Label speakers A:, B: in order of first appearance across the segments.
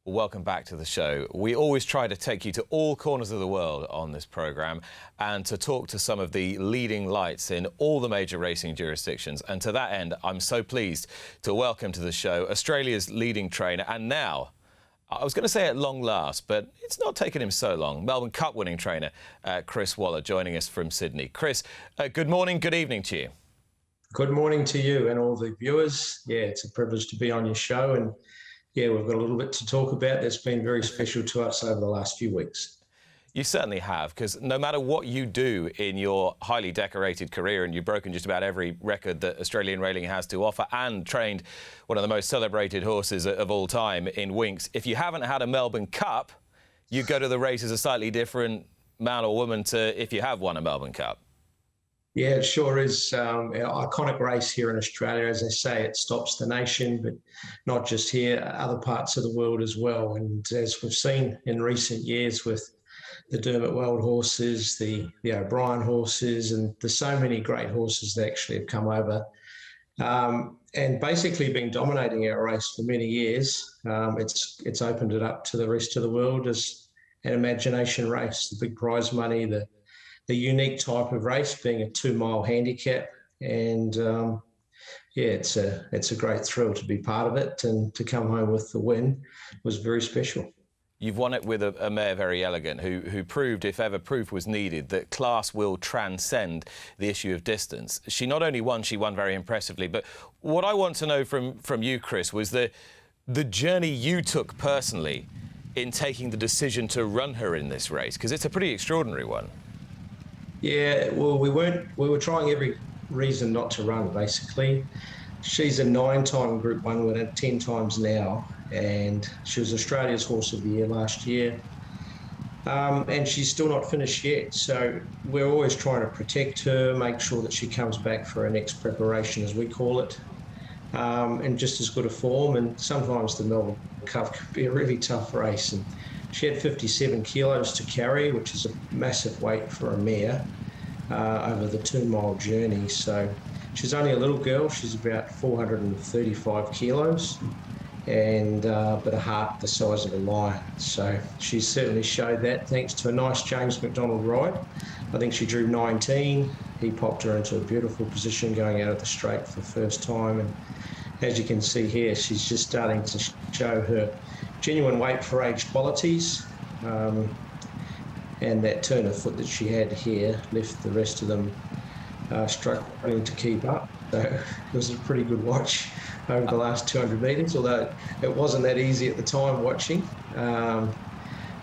A: Welcome back to the show. We always try to take you to all corners of the world on this programme and to talk to some of the leading lights in all the major racing jurisdictions. And to that end, I'm so pleased to welcome to the show Australia's leading trainer and now, I was going to say at long last, but it's not taken him so long, Melbourne Cup winning trainer Chris Waller joining us from Sydney. Chris, good morning, good evening to you.
B: Good morning to you and all the viewers. Yeah, it's a privilege to be on your show, and yeah, we've got a little bit to talk about that's been very special to us over the last few weeks.
A: You certainly have, because no matter what you do in your highly decorated career, and you've broken just about every record that Australian racing has to offer and trained one of the most celebrated horses of all time in Winx, if you haven't had a Melbourne Cup, you go to the race as a slightly different man or woman to if you have won a Melbourne Cup.
B: Yeah, it sure is an iconic race here in Australia. As I say, it stops the nation, but not just here, other parts of the world as well. And as we've seen in recent years with the Dermot Weld horses, the O'Brien horses, and there's so many great horses that actually have come over and basically been dominating our race for many years. It's opened it up to the rest of the world as an imagination race, the big prize money, the unique type of race being a 2-mile handicap. And yeah, it's a great thrill to be part of it, and to come home with the win was very special.
A: You've won it with a mare very elegant who proved, if ever proof was needed, that class will transcend the issue of distance. She not only won, she won very impressively. But what I want to know from you, Chris, was the journey you took personally in taking the decision to run her in this race, because it's a pretty extraordinary one.
B: Yeah, well, we were trying every reason not to run, basically. She's a 9-time Group 1 winner, 10 times now, and she was Australia's Horse of the Year last year. And she's still not finished yet, so we're always trying to protect her, make sure that she comes back for her next preparation, as we call it, in just as good a form. And sometimes the Melbourne Cup can be a really tough race. And she had 57 kilos to carry, which is a massive weight for a mare over the 2-mile journey. So she's only a little girl. She's about 435 kilos, and but a heart the size of a lion. So she certainly showed that thanks to a nice James McDonald ride. I think she drew 19. He popped her into a beautiful position going out of the straight for the first time. And as you can see here, she's just starting to show her genuine weight for age qualities, and that turn of foot that she had here left the rest of them struggling to keep up. So it was a pretty good watch over the last 200 metres, although it wasn't that easy at the time watching.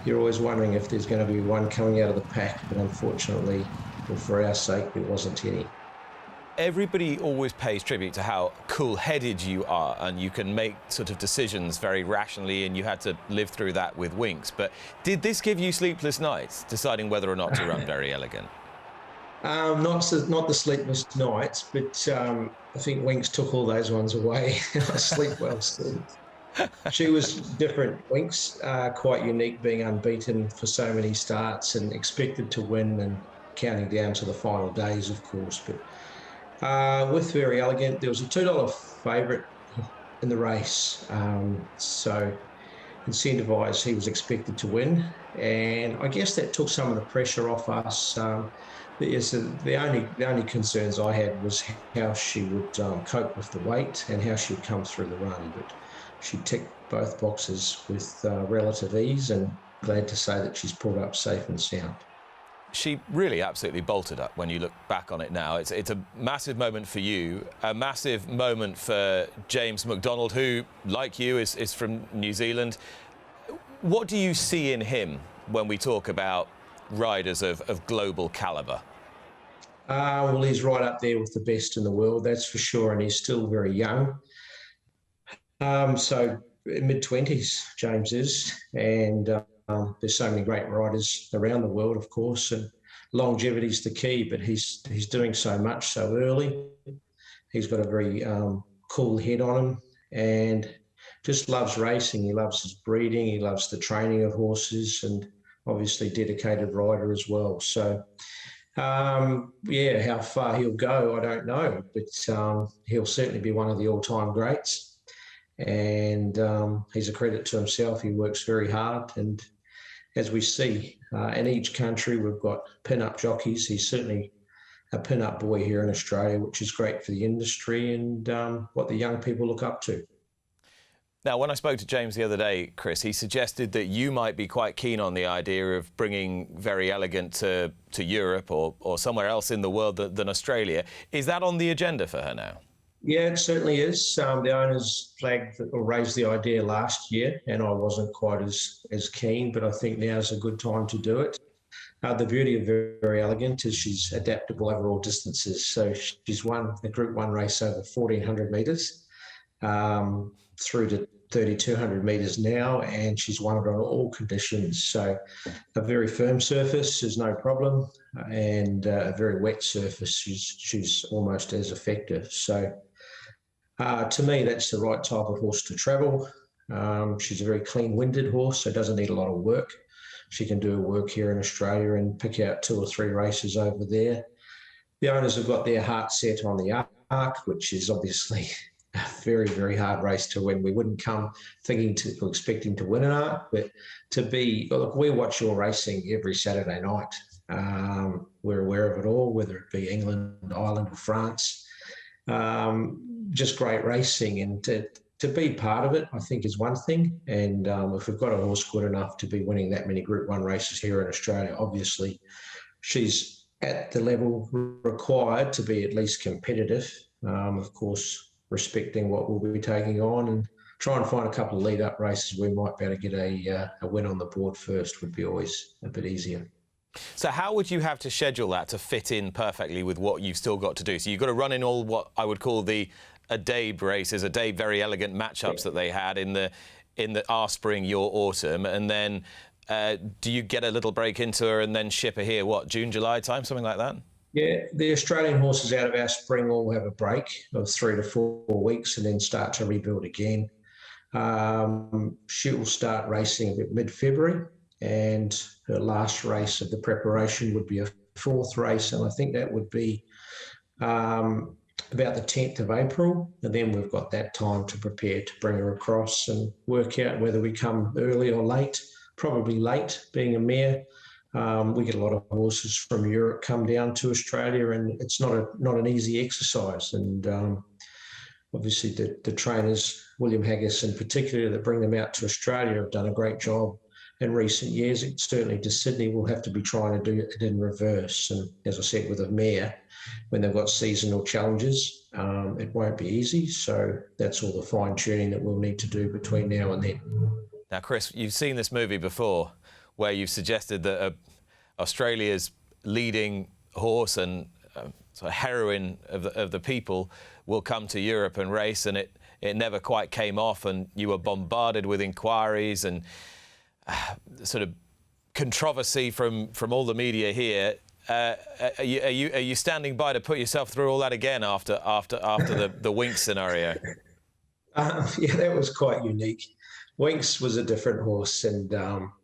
B: You're always wondering if there's going to be one coming out of the pack, but unfortunately, for our sake, there wasn't any.
A: Everybody always pays tribute to how cool-headed you are, and you can make sort of decisions very rationally, and you had to live through that with Winx. But did this give you sleepless nights, deciding whether or not to run Very Elegant?
B: Not the sleepless nights, but I think Winx took all those ones away. I sleep well still. She was different, Winx, quite unique, being unbeaten for so many starts and expected to win, and counting down to the final days, of course. But with Very Elegant, there was a $2 favourite in the race, so incentivised, he was expected to win, and I guess that took some of the pressure off us. Yes, the only concerns I had was how she would cope with the weight and how she would come through the run, but she ticked both boxes with relative ease, and glad to say that she's pulled up safe and sound.
A: She really absolutely bolted up when you look back on it now. It's a massive moment for you, a massive moment for James McDonald, who, like you, is from New Zealand. What do you see in him when we talk about riders of global calibre?
B: Well, he's right up there with the best in the world, that's for sure, and he's still very young. So mid-20s, James is, and there's so many great riders around the world, of course, and longevity's the key, but he's doing so much so early. He's got a very cool head on him, and just loves racing. He loves his breeding, he loves the training of horses, and obviously dedicated rider as well. So yeah, how far he'll go, I don't know, but he'll certainly be one of the all-time greats. and he's a credit to himself. He works very hard, and as we see in each country, we've got pin-up jockeys. He's certainly a pin-up boy here in Australia, which is great for the industry and what the young people look up to.
A: Now, when I spoke to James the other day, Chris, he suggested that you might be quite keen on the idea of bringing Very Elegant to Europe or somewhere else in the world than Australia. Is that on the agenda for her now?
B: Yeah, it certainly is. The owners flagged or raised the idea last year, and I wasn't quite as keen, but I think now's a good time to do it. The beauty of Very Elegant is she's adaptable over all distances. So she's won a Group 1 race over 1,400 metres through to 3,200 metres now, and she's won it on all conditions. So a very firm surface is no problem, and a very wet surface, she's almost as effective. So to me, that's the right type of horse to travel. She's a very clean-winded horse, so doesn't need a lot of work. She can do her work here in Australia and pick out 2 or 3 races over there. The owners have got their heart set on the Arc, which is obviously a very, very hard race to win. We wouldn't come expecting to win an Arc, but look, we watch your racing every Saturday night. We're aware of it all, whether it be England, Ireland or France. Just great racing, and to be part of it, I think, is one thing. And if we've got a horse good enough to be winning that many Group 1 races here in Australia, obviously she's at the level required to be at least competitive. Of course, respecting what we'll be taking on, and try and find a couple of lead-up races we might be able to get a win on the board first would be always a bit easier.
A: So how would you have to schedule that to fit in perfectly with what you've still got to do? So you've got to run in all what I would call a Dabe races, a Dabe Very Elegant matchups that they had in the our spring, your autumn, and then do you get a little break into her and then ship her here, June, July time, something like that?
B: Yeah, the Australian horses out of our spring all have a break of 3 to 4 weeks and then start to rebuild again. She will start racing about mid-February, and her last race of the preparation would be a 4th race, and I think that would be about the 10th of April, and then we've got that time to prepare to bring her across and work out whether we come early or late. Probably late, being a mare. We get a lot of horses from Europe come down to Australia, and it's not an easy exercise. And obviously the trainers, William Haggis in particular, that bring them out to Australia have done a great job in recent years. Certainly to Sydney, we'll have to be trying to do it in reverse. And as I said, with a mare, when they've got seasonal challenges, it won't be easy. So that's all the fine tuning that we'll need to do between now and then.
A: Now, Chris, you've seen this movie before where you've suggested that Australia's leading horse and sort of heroine of the people will come to Europe and race, and it never quite came off, and you were bombarded with inquiries and sort of controversy from all the media here. Are you standing by to put yourself through all that again after the Winx scenario?
B: Yeah, that was quite unique. Winx was a different horse, and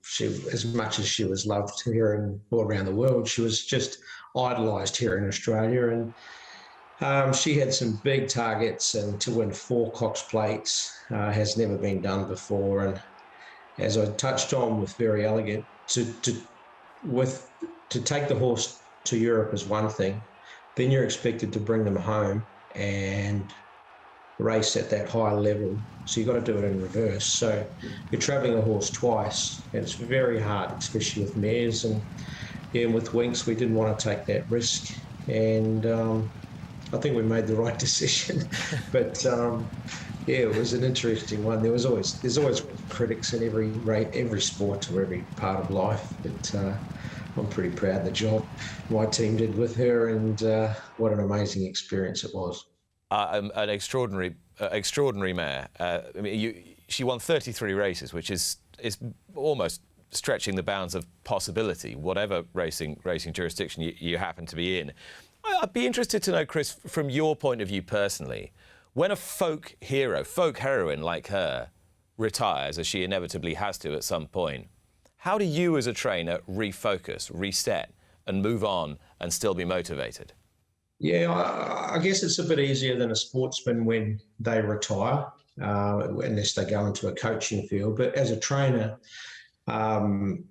B: she, as much as she was loved here and all around the world, she was just idolised here in Australia. And she had some big targets, and to win 4 Cox Plates has never been done before. And as I touched on with Very Elegant, to take the horse to Europe is one thing, then you're expected to bring them home and race at that high level. So you've got to do it in reverse. So you're travelling a horse twice, and it's very hard, especially with mares. And yeah, with Winx, we didn't want to take that risk, and I think we made the right decision. But yeah, it was an interesting one. There's always critics in every sport or every part of life, but I'm pretty proud of the job my team did with her, and what an amazing experience it was.
A: An extraordinary mare. I mean, she won 33 races, which is almost stretching the bounds of possibility, whatever racing jurisdiction you happen to be in. I'd be interested to know, Chris, from your point of view personally, when a folk heroine like her retires, as she inevitably has to at some point, how do you as a trainer refocus, reset, and move on and still be motivated?
B: Yeah, I guess it's a bit easier than a sportsman when they retire. unless they go into a coaching field. But as a trainer, um,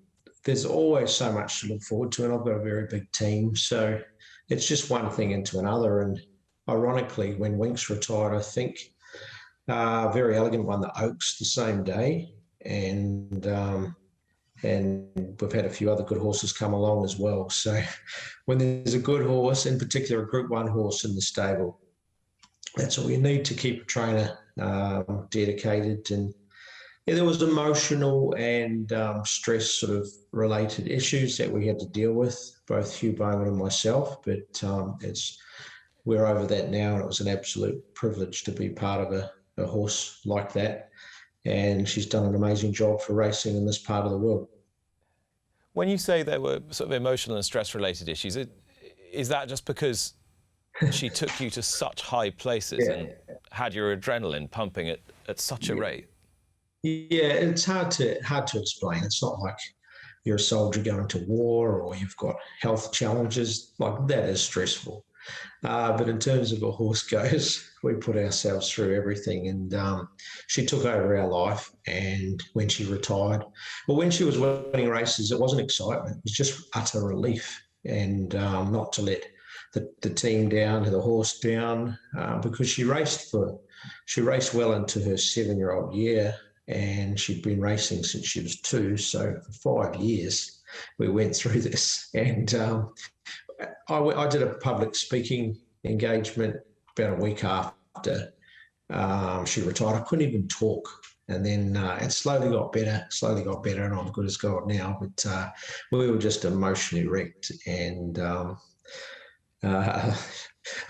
B: there's always so much to look forward to, and I've got a very big team. So it's just one thing into another. And ironically, when Winks retired, I think Very Elegant won the Oaks the same day. And we've had a few other good horses come along as well. So when there's a good horse, in particular a Group 1 horse in the stable, that's all you need to keep a trainer dedicated. And yeah, there was emotional and stress sort of related issues that we had to deal with, both Hugh Bowman and myself, but we're over that now, and it was an absolute privilege to be part of a horse like that. And she's done an amazing job for racing in this part of the world.
A: When you say there were sort of emotional and stress-related issues, is that just because she took you to such high places and had your adrenaline pumping at such a rate?
B: Yeah, it's hard to explain. It's not like you're a soldier going to war or you've got health challenges. Like, that is stressful. But in terms of a horse goes, we put ourselves through everything. And she took over our life. And when she retired, well, when she was winning races, it wasn't excitement. It was just utter relief, and not to let the team down, the horse down, because she raced well into her 7-year-old year, and she'd been racing since she was 2. So for 5 years, we went through this. And I did a public speaking engagement about a week after she retired. I couldn't even talk. And then it slowly got better, and I'm good as gold now. But we were just emotionally wrecked. And I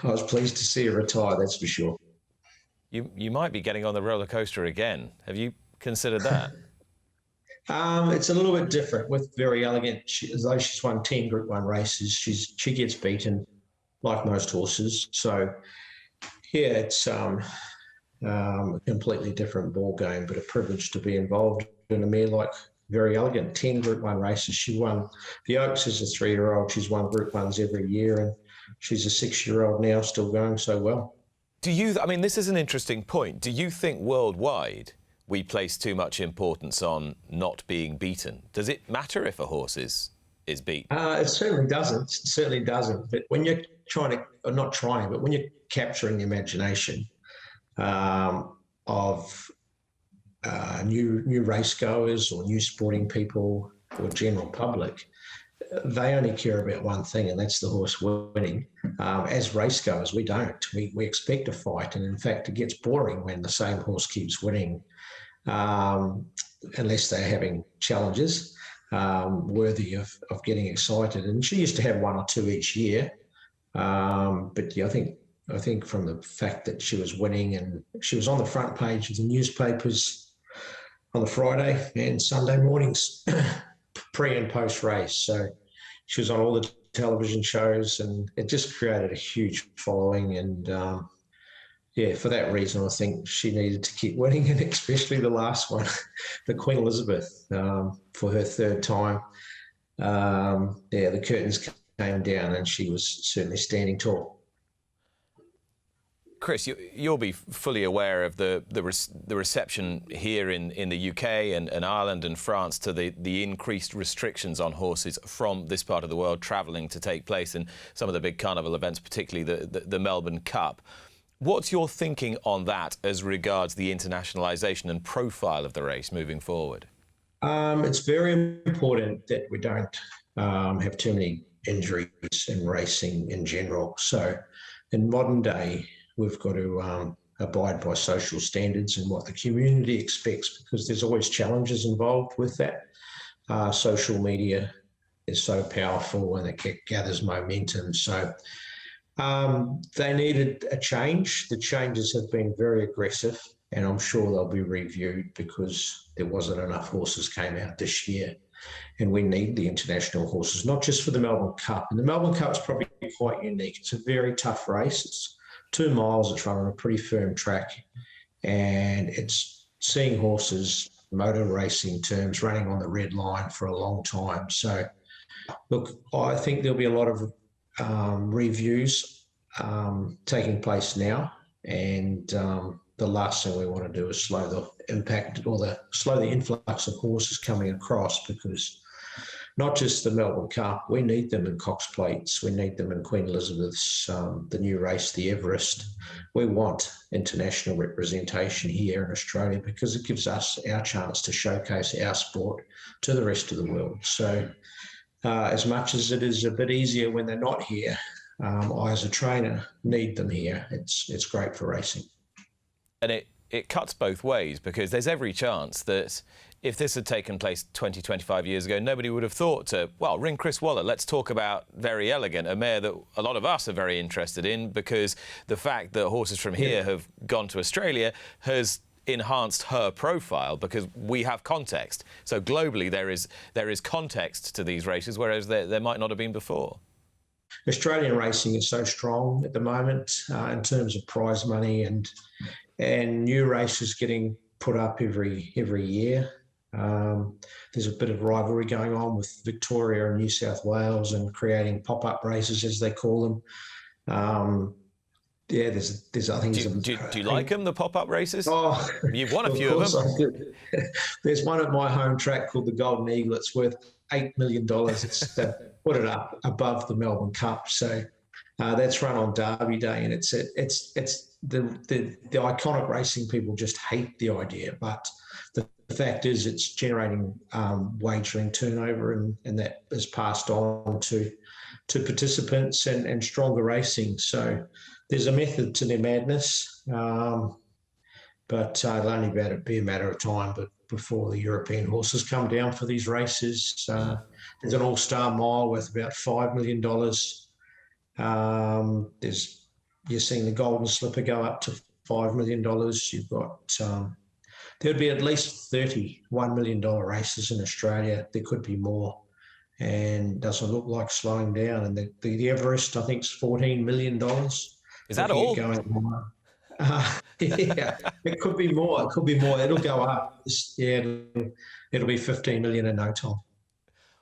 B: was pleased to see her retire, that's for sure.
A: You might be getting on the roller coaster again. Have you considered that?
B: It's a little bit different with Very Elegant. Although she's won 10 Group 1 races, she gets beaten like most horses. So, yeah, it's a completely different ball game, but a privilege to be involved in a mare like Very Elegant. 10 Group 1 races. She won the Oaks as a 3-year-old. She's won Group 1s every year, and she's a 6-year-old now, still going so well.
A: This is an interesting point. Do you think worldwide we place too much importance on not being beaten? Does it matter if a horse is beaten?
B: It certainly doesn't. It certainly doesn't. But when you're when you're capturing the imagination of new race goers or new sporting people or general public, they only care about one thing, and that's the horse winning. As race goers, we don't. We expect a fight, and in fact, it gets boring when the same horse keeps winning, unless they're having challenges worthy of getting excited. And she used to have 1 or 2 each year, but yeah, I think from the fact that she was winning, and she was on the front page of the newspapers on the Friday and Sunday mornings, pre and post race. So she was on all the television shows, and it just created a huge following. And for that reason, I think she needed to keep winning, and especially the last one, the Queen Elizabeth, for her 3rd time. The curtains came down, and she was certainly standing tall.
A: Chris, you'll be fully aware of the reception here in the UK and Ireland and France to the increased restrictions on horses from this part of the world travelling to take place in some of the big carnival events, particularly the Melbourne Cup. What's your thinking on that as regards the internationalisation and profile of the race moving forward?
B: It's very important that we don't have too many injuries in racing in general. So in modern day, we've got to abide by social standards and what the community expects, because there's always challenges involved with that. Social media is so powerful, and it gathers momentum. So they needed a change. The changes have been very aggressive, and I'm sure they'll be reviewed because there wasn't enough horses came out this year. And we need the international horses, not just for the Melbourne Cup. And the Melbourne Cup is probably quite unique. It's a very tough race. It's 2 miles. It's run on a pretty firm track. And it's seeing horses, motor racing terms, running on the red line for a long time. So, look, I think there'll be a lot of reviews taking place now. And the last thing we want to do is slow the impact or slow the influx of horses coming across, because not just the Melbourne Cup, we need them in Cox Plates, we need them in Queen Elizabeth's, the new race, the Everest. We want international representation here in Australia because it gives us our chance to showcase our sport to the rest of the world. So as much as it is a bit easier when they're not here, I as a trainer need them here. It's great for racing.
A: And it cuts both ways, because there's every chance that if this had taken place 20, 25 years ago, nobody would have thought to, well, ring Chris Waller, let's talk about Very Elegant, a mare that a lot of us are very interested in, because the fact that horses from here have gone to Australia has enhanced her profile, because we have context. So globally there is context to these races, whereas there might not have been before.
B: Australian racing is so strong at the moment in terms of prize money, and new races getting put up every year. There's a bit of rivalry going on with Victoria and New South Wales, and creating pop-up races, as they call them. There's I think.
A: Do you like them, the pop-up races?
B: Oh,
A: you've won a few of them.
B: I do. There's one at my home track called the Golden Eagle. It's worth $8 million. It's put it up above the Melbourne Cup. So that's run on Derby Day, and it's the iconic racing. People just hate the idea, but the fact is it's generating wagering turnover, and that is passed on to participants and stronger racing. So there's a method to their madness, but it'll only be a matter of time. But before the European horses come down for these races, there's an All-Star Mile worth about $5 million. You're seeing the Golden Slipper go up to $5 million. You've got there'd be at least 30 $1 million races in Australia. There could be more, and doesn't look like slowing down. And the Everest, I think, is $14 million.
A: Is that all?
B: Yeah, it could be more. It could be more. It'll go up. It'll be 15 million in no time.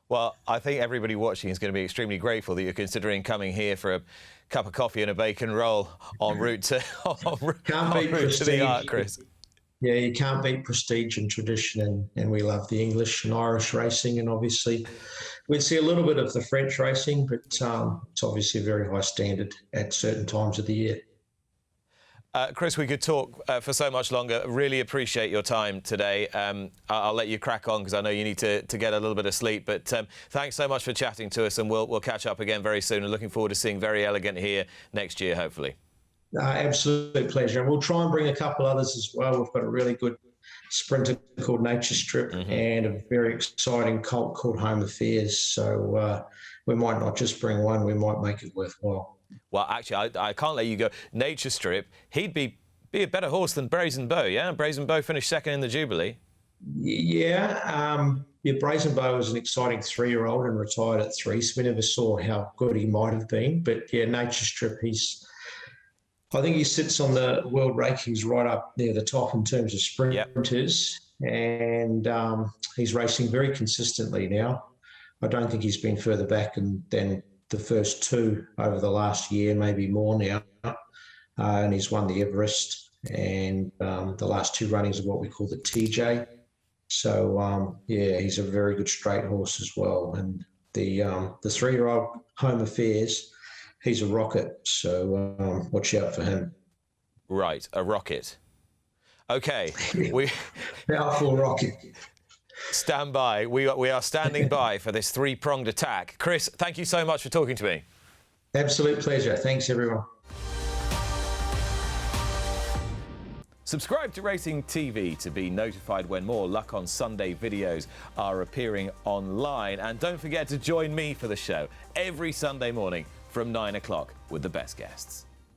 A: Well, I think everybody watching is going to be extremely grateful that you're considering coming here for a cup of coffee and a bacon roll en route to, the Art, Chris.
B: Yeah, you can't beat prestige and tradition, and we love the English and Irish racing, and obviously we'd see a little bit of the French racing, but it's obviously a very high standard at certain times of the year.
A: Chris, we could talk for so much longer. Really appreciate your time today. I'll let you crack on because I know you need to get a little bit of sleep. But thanks so much for chatting to us, and we'll catch up again very soon. And looking forward to seeing Very Elegant here next year, hopefully.
B: Absolute pleasure. And we'll try and bring a couple others as well. We've got a really good sprinter called Nature Strip and a very exciting colt called Home Affairs. So we might not just bring one, we might make it worthwhile.
A: Well, actually, I can't let you go. Nature Strip, he'd be a better horse than Brazen Beau, yeah? Brazen Beau finished second in the Jubilee.
B: Yeah, Brazen Beau was an exciting 3-year-old and retired at 3, so we never saw how good he might have been. But yeah, Nature Strip, I think he sits on the world rankings right up near the top in terms of sprinters, and he's racing very consistently now. I don't think he's been further back than the first 2 over the last year, maybe more now. And he's won the Everest and the last 2 runnings of what we call the TJ. So, yeah, he's a very good straight horse as well. And the 3-year-old Home Affairs, he's a rocket. So watch out for him.
A: Right, a rocket. Okay.
B: Powerful rocket.
A: Stand by. We are standing by for this 3-pronged attack. Chris, thank you so much for talking to me.
B: Absolute pleasure. Thanks, everyone.
A: Subscribe to Racing TV to be notified when more Luck on Sunday videos are appearing online. And don't forget to join me for the show every Sunday morning from 9 o'clock with the best guests.